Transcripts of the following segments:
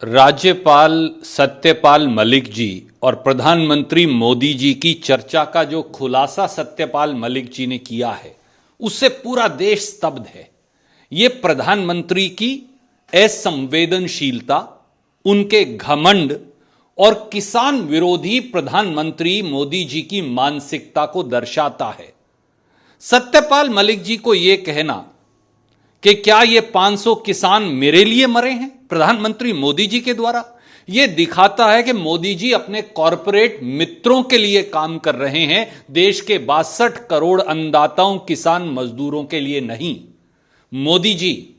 राज्यपाल सत्यपाल मलिक जी और प्रधानमंत्री मोदी जी की चर्चा का जो खुलासा सत्यपाल मलिक जी ने किया है, उससे पूरा देश स्तब्ध है। ये प्रधानमंत्री की असंवेदनशीलता, उनके घमंड और किसान विरोधी प्रधानमंत्री मोदी जी की मानसिकता को दर्शाता है। सत्यपाल मलिक जी को यह कहना कि क्या ये 500 किसान मेरे लिए मरे हैं प्रधानमंत्री मोदी जी के द्वारा, यह दिखाता है कि मोदी जी अपने कॉरपोरेट मित्रों के लिए काम कर रहे हैं, देश के 62 करोड़ अन्नदाताओं, किसान मजदूरों के लिए नहीं। मोदी जी,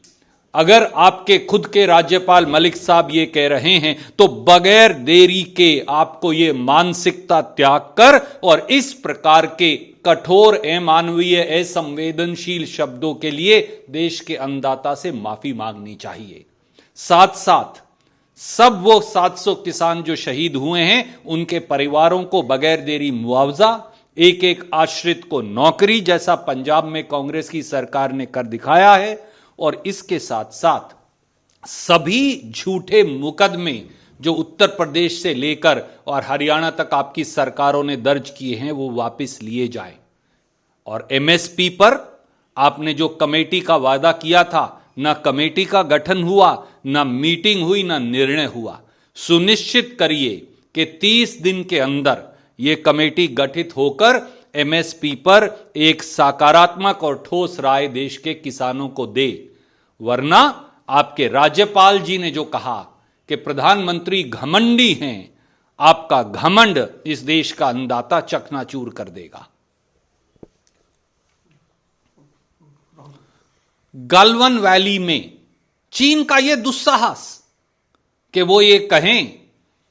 अगर आपके खुद के राज्यपाल मलिक साहब ये कह रहे हैं तो बगैर देरी के आपको ये मानसिकता त्याग कर और इस प्रकार के कठोर, अमानवीय, असंवेदनशील शब्दों के लिए देश के अन्नदाता से माफी मांगनी चाहिए। साथ साथ सब वो 700 किसान जो शहीद हुए हैं, उनके परिवारों को बगैर देरी मुआवजा, एक एक आश्रित को नौकरी, जैसा पंजाब में कांग्रेस की सरकार ने कर दिखाया है, और इसके साथ साथ सभी झूठे मुकदमे जो उत्तर प्रदेश से लेकर और हरियाणा तक आपकी सरकारों ने दर्ज किए हैं, वो वापस लिए जाएं। और एमएसपी पर आपने जो कमेटी का वादा किया था, ना कमेटी का गठन हुआ, ना मीटिंग हुई, ना निर्णय हुआ। सुनिश्चित करिए कि 30 दिन के अंदर यह कमेटी गठित होकर एमएसपी पर एक सकारात्मक और ठोस राय देश के किसानों को दे, वरना आपके राज्यपाल जी ने जो कहा कि प्रधानमंत्री घमंडी हैं, आपका घमंड इस देश का अन्नदाता चकनाचूर कर देगा। गलवान वैली में चीन का यह दुस्साहस कि वो ये कहें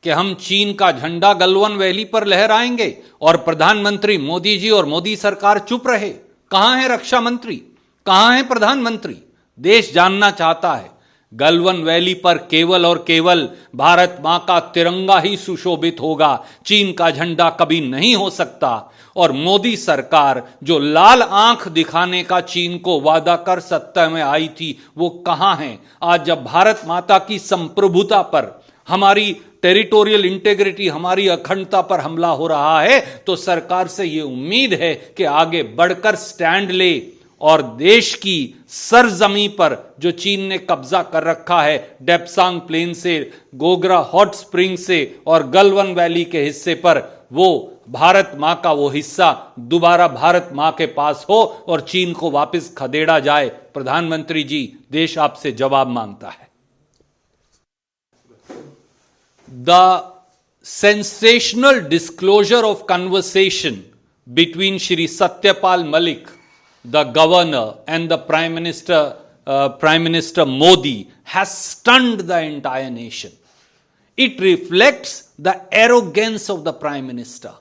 कि हम चीन का झंडा गलवान वैली पर लहराएंगे और प्रधानमंत्री मोदी जी और मोदी सरकार चुप रहे। कहां है रक्षा मंत्री, कहां है प्रधानमंत्री? देश जानना चाहता है। गलवान वैली पर केवल और केवल भारत मां का तिरंगा ही सुशोभित होगा, चीन का झंडा कभी नहीं हो सकता। और मोदी सरकार जो लाल आंख दिखाने का चीन को वादा कर सत्ता में आई थी, वो कहां है? आज जब भारत माता की संप्रभुता पर, हमारी टेरिटोरियल इंटेग्रिटी, हमारी अखंडता पर हमला हो रहा है, तो सरकार से यह उम्मीद है कि आगे बढ़कर स्टैंड ले और देश की सरजमी पर जो चीन ने कब्जा कर रखा है, डेप्सांग प्लेन से, गोगरा हॉट स्प्रिंग से और गलवान वैली के हिस्से पर, वो भारत मां का वो हिस्सा दोबारा भारत मां के पास हो और चीन को वापस खदेड़ा जाए। प्रधानमंत्री जी, देश आपसे जवाब मांगता है। The sensational disclosure of conversation between Shri Satyapal Malik, the governor, and the Prime Minister Modi has stunned the entire nation. It reflects the arrogance of the Prime Minister.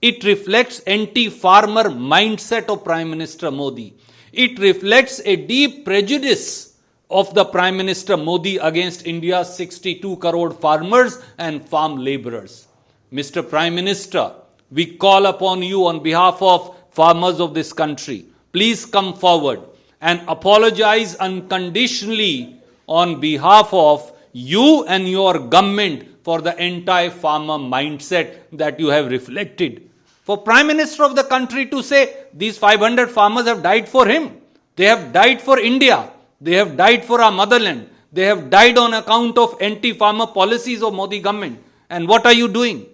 It reflects anti-farmer mindset of Prime Minister Modi. It reflects a deep prejudice of the Prime Minister Modi against India's 62 crore farmers and farm laborers. Mr. Prime Minister, we call upon you on behalf of farmers of this country, please come forward and apologize unconditionally on behalf of you and your government for the anti-farmer mindset that you have reflected. For Prime Minister of the country to say these 500 farmers have died for him, they have died for India, they have died for our motherland, they have died on account of anti-farmer policies of Modi government. And what are you doing?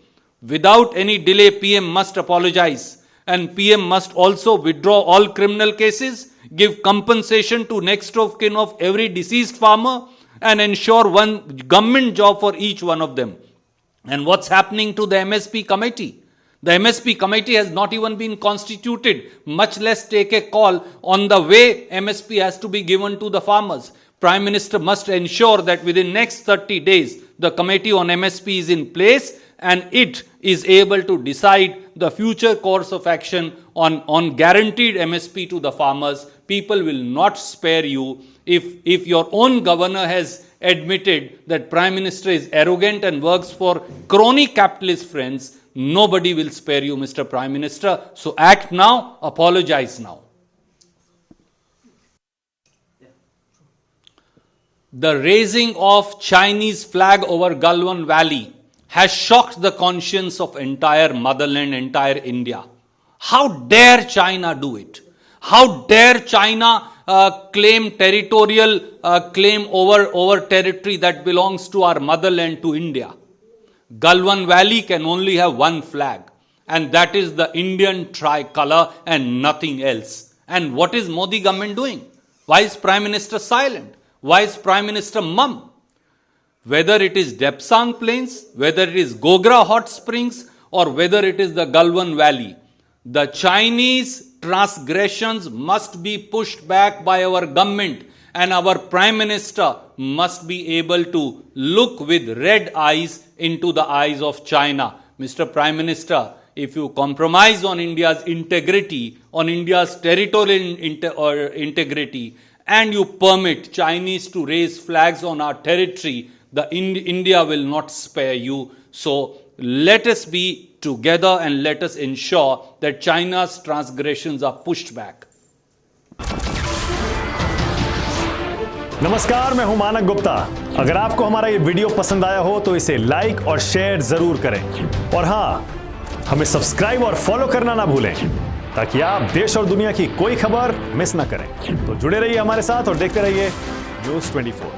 Without any delay, PM must apologize, and PM must also withdraw all criminal cases, give compensation to next of kin of every deceased farmer, and ensure one government job for each one of them. And what's happening to the MSP committee? The MSP committee has not even been constituted, much less take a call on the way MSP has to be given to the farmers. Prime Minister must ensure that within next 30 days, the committee on MSP is in place and it is able to decide the future course of action on guaranteed MSP to the farmers. People will not spare you. If your own governor has admitted that Prime Minister is arrogant and works for crony capitalist friends, nobody will spare you, Mr. Prime Minister. So act now, apologize now. the raising of Chinese flag over Galwan Valley has shocked the conscience of entire motherland, entire India. How dare China do it? How dare China claim territorial claim over territory that belongs to our motherland, to India? Galwan Valley can only have one flag, and that is the Indian tricolor and nothing else. And what is Modi government doing? Why is Prime Minister silent? Why is Prime Minister mum? Whether it is Depsang Plains, whether it is Gogra Hot Springs, or whether it is the Galwan Valley, the Chinese transgressions must be pushed back by our government, and our Prime Minister must be able to look with red eyes into the eyes of China. Mr. Prime Minister, if you compromise on India's integrity, on India's territorial integrity, and you permit Chinese to raise flags on our territory, India will not spare you. So let us be together and let us ensure that China's transgressions are pushed back. नमस्कार, मैं हूं मानक गुप्ता। अगर आपको हमारा ये video पसंद आया हो तो इसे लाइक और शेयर जरूर करें, और हां, हमें सब्सक्राइब और फॉलो करना ना भूलें ताकि आप देश और दुनिया की कोई खबर मिस ना करें। तो जुड़े रहिए हमारे साथ और देखते रहिए न्यूज़ 24।